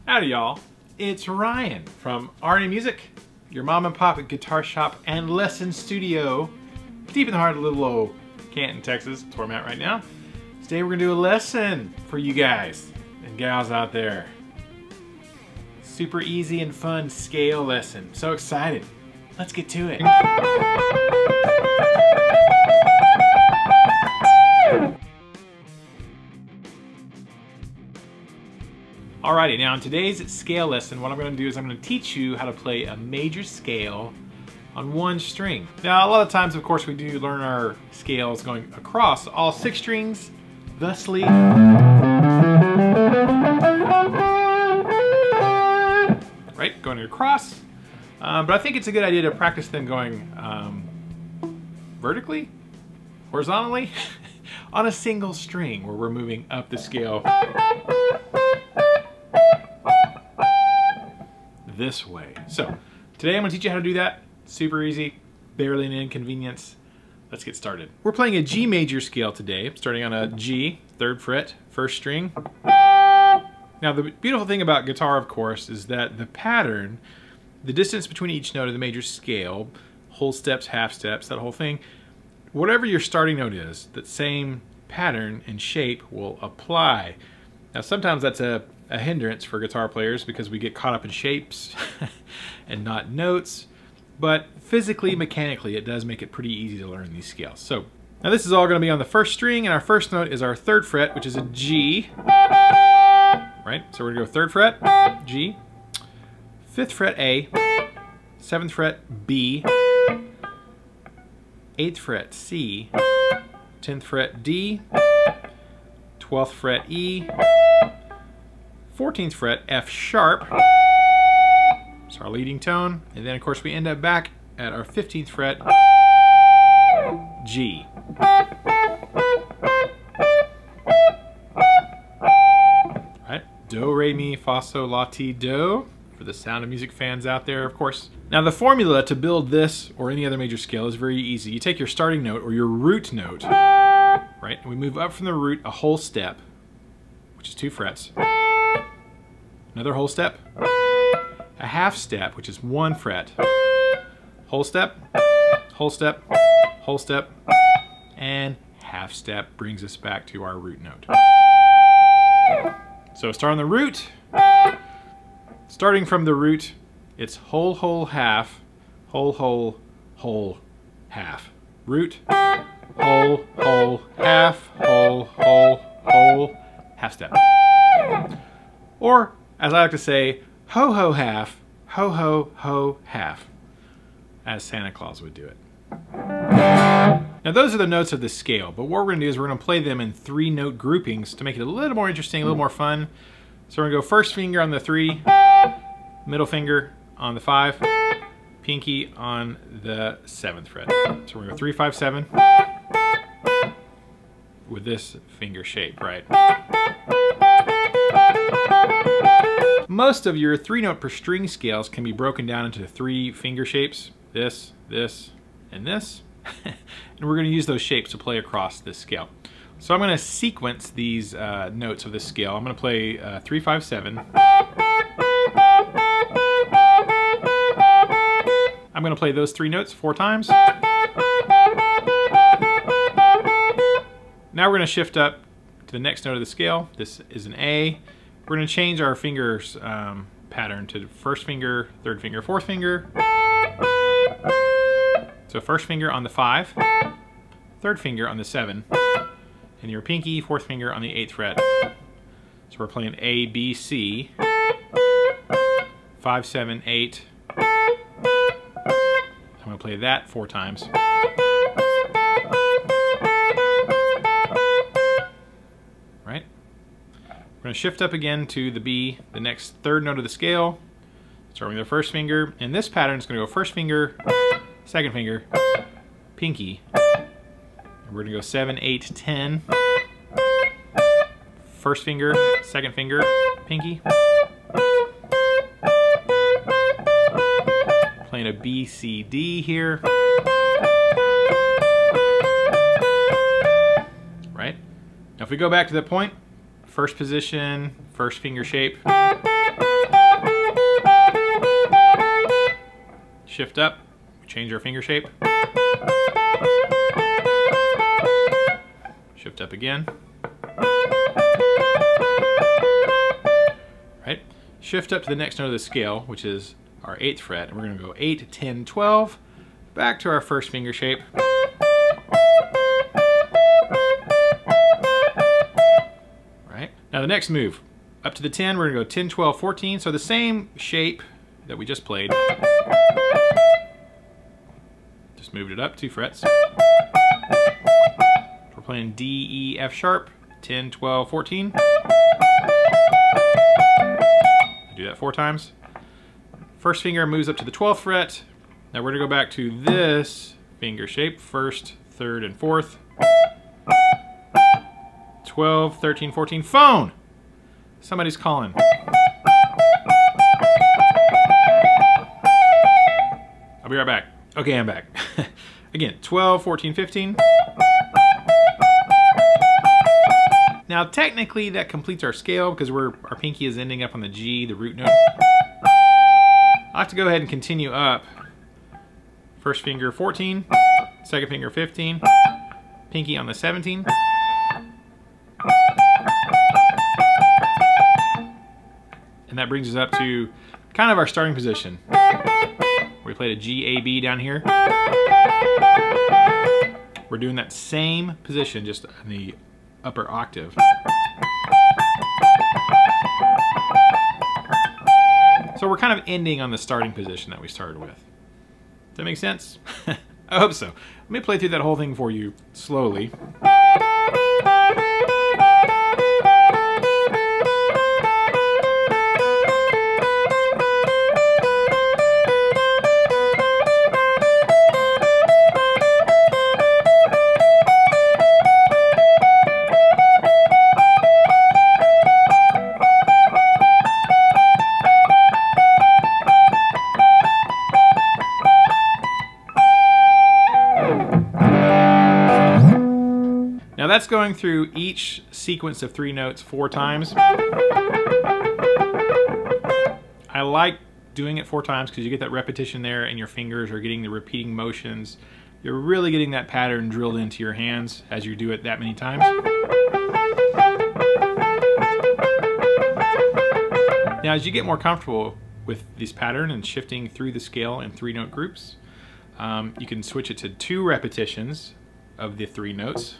Howdy y'all, it's Ryan from R&E Music, your mom and pop guitar shop and lesson studio, deep in the heart of little old Canton, Texas. That's where I'm at right now. Today we're gonna do a lesson for you guys and gals out there. Super easy and fun scale lesson. So excited. Let's get to it. Alrighty, now in today's scale lesson, what I'm going to do is I'm going to teach you how to play a major scale on one string. Now, a lot of times, of course, we do learn our scales going across all 6 strings, thusly. Right, going across. But I think it's a good idea to practice them going vertically, horizontally, on a single string where we're moving up the scale this way. So today I'm going to teach you how to do that. Super easy, barely an inconvenience. Let's get started. We're playing a G major scale today, starting on a G, 3rd fret, 1st string. Now the beautiful thing about guitar, of course, is that the pattern, the distance between each note of the major scale, whole steps, half steps, that whole thing, whatever your starting note is, that same pattern and shape will apply. Now sometimes that's a hindrance for guitar players because we get caught up in shapes and not notes, but physically, mechanically, it does make it pretty easy to learn these scales. So now this is all going to be on the 1st string, and our 1st note is our 3rd fret, which is a G, right? So we're going to go 3rd fret, G, 5th fret, A, 7th fret, B, 8th fret, C, 10th fret, D, 12th fret, E, 14th fret, F sharp, it's our leading tone, and then of course we end up back at our 15th fret, G. Right, do, re, mi, fa, sol, la, ti, do, for the Sound of Music fans out there, of course. Now the formula to build this or any other major scale is very easy. You take your starting note or your root note, right, and we move up from the root a whole step, which is 2 frets. Another whole step, a half step, which is 1 fret, whole step, whole step, whole step, and half step brings us back to our root note. So start on the root. Starting from the root, it's whole, whole, half, whole, whole, whole, half. Root, whole, whole, half, whole, whole, whole, half step. Or, as I like to say, ho, ho, half, ho, ho, ho, half, as Santa Claus would do it. Now those are the notes of the scale, but what we're going to do is we're going to play them in 3 note groupings to make it a little more interesting, a little more fun. So we're going to go 1st finger on the 3, middle finger on the 5, pinky on the 7th fret. So we're going to go 3, 5, 7 with this finger shape, right? Most of your 3-note per string scales can be broken down into 3 finger shapes, this, this, and this. And we're going to use those shapes to play across this scale. So I'm going to sequence these notes of this scale. I'm going to play 3, 5, 7. I'm going to play those 3 notes 4 times. Now we're going to shift up to the next note of the scale. This is an A. We're going to change our fingers pattern to 1st finger, 3rd finger, 4th finger. So 1st finger on the 5, 3rd finger on the 7, and your pinky, 4th finger on the 8th fret. So we're playing A, B, C, 5, 7, 8. I'm going to play that 4 times. Right? We're going to shift up again to the B, the next 3rd note of the scale. Starting with the 1st finger. And this pattern is going to go 1st finger, 2nd finger, pinky. And we're going to go 7, 8, 10. 1st finger, 2nd finger, pinky. Playing a B, C, D here. Right? Now if we go back to the point, 1st position, 1st finger shape. shift up, change our finger shape. Shift up again. Right? Shift up to the next note of the scale, which is our 8th fret, and we're going to go 8, 10, 12, back to our first finger shape. Right? Now the next move, up to the 10, we're going to go 10, 12, 14, so the same shape that we just played. Just moved it up 2 frets. We're playing D, E, F sharp, 10, 12, 14. Do that 4 times. First finger moves up to the 12th fret. Now we're going to go back to this finger shape, 1st, 3rd, and 4th. 12, 13, 14, phone! Somebody's calling. I'll be right back. Okay, I'm back. Again, 12, 14, 15. Now technically that completes our scale because our pinky is ending up on the G, the root note. I'll have to go ahead and continue up. First finger 14, second finger 15, pinky on the 17. And that brings us up to kind of our starting position. We played a G, A, B down here. We're doing that same position, just in the upper octave. So we're kind of ending on the starting position that we started with. Does that make sense? I hope so. Let me play through that whole thing for you slowly. Now that's going through each sequence of 3 notes 4 times. I like doing it 4 times because you get that repetition there and your fingers are getting the repeating motions. You're really getting that pattern drilled into your hands as you do it that many times. Now as you get more comfortable with this pattern and shifting through the scale in 3-note groups, you can switch it to 2 repetitions of the 3 notes.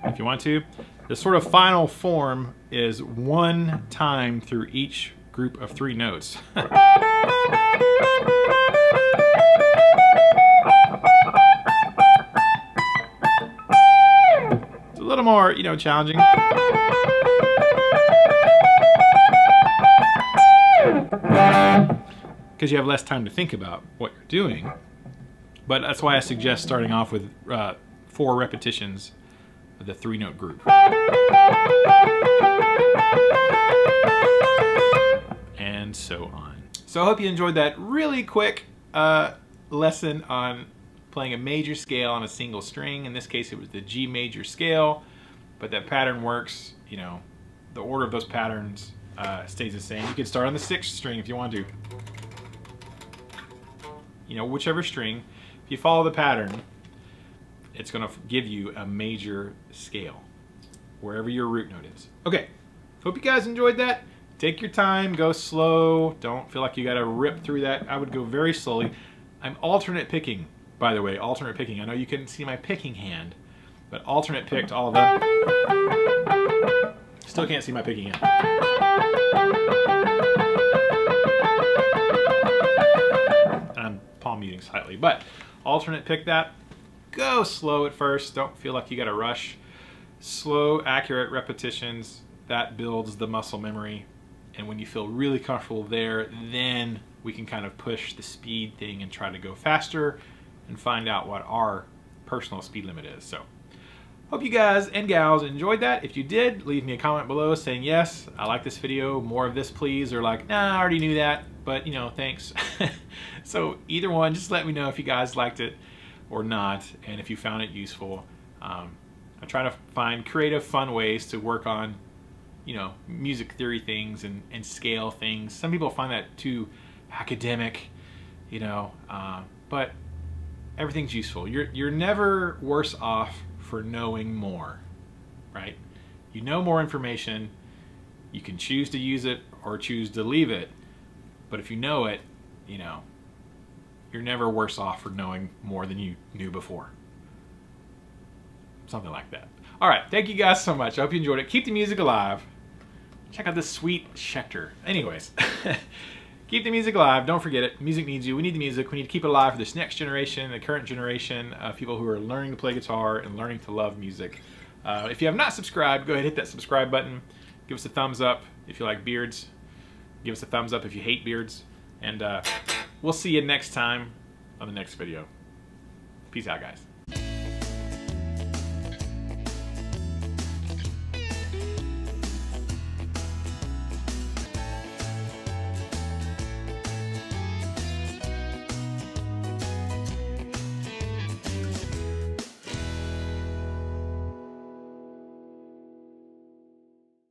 If you want to, the sort of final form is 1 time through each group of 3 notes. It's a little more, challenging. Because you have less time to think about what you're doing. But that's why I suggest starting off with 4 repetitions of the 3-note group. And so on. So I hope you enjoyed that really quick lesson on playing a major scale on a single string. In this case it was the G major scale, but that pattern works, the order of those patterns stays the same. You could start on the 6th string if you want to. Whichever string, if you follow the pattern, it's going to give you a major scale, wherever your root note is. Okay, hope you guys enjoyed that. Take your time, go slow. Don't feel like you got to rip through that. I would go very slowly. I'm alternate picking, by the way, alternate picking. I know you couldn't see my picking hand, but alternate picked all of them. Still can't see my picking hand. I'm palm muting slightly, but alternate pick that. Go slow at first. Don't feel like you got to rush. Slow, accurate repetitions. That builds the muscle memory. And when you feel really comfortable there, then we can kind of push the speed thing and try to go faster and find out what our personal speed limit is. So, hope you guys and gals enjoyed that. If you did, leave me a comment below saying, yes, I like this video, more of this please, or like, nah, I already knew that, but thanks. So either one, just let me know if you guys liked it or not, and if you found it useful. I'm trying to find creative, fun ways to work on, you know, music theory things and scale things. Some people find that too academic, you know, but everything's useful. You're never worse off for knowing more, right? You know more information, you can choose to use it or choose to leave it, but if you know it, you know, you're never worse off for knowing more than you knew before. Something like that. All right, thank you guys so much. I hope you enjoyed it. Keep the music alive. Check out this sweet Schecter. Anyways, keep the music alive. Don't forget it. Music needs you. We need the music. We need to keep it alive for this next generation, the current generation of people who are learning to play guitar and learning to love music. If you have not subscribed, go ahead and hit that subscribe button. Give us a thumbs up if you like beards. Give us a thumbs up if you hate beards. And we'll see you next time on the next video. Peace out, guys.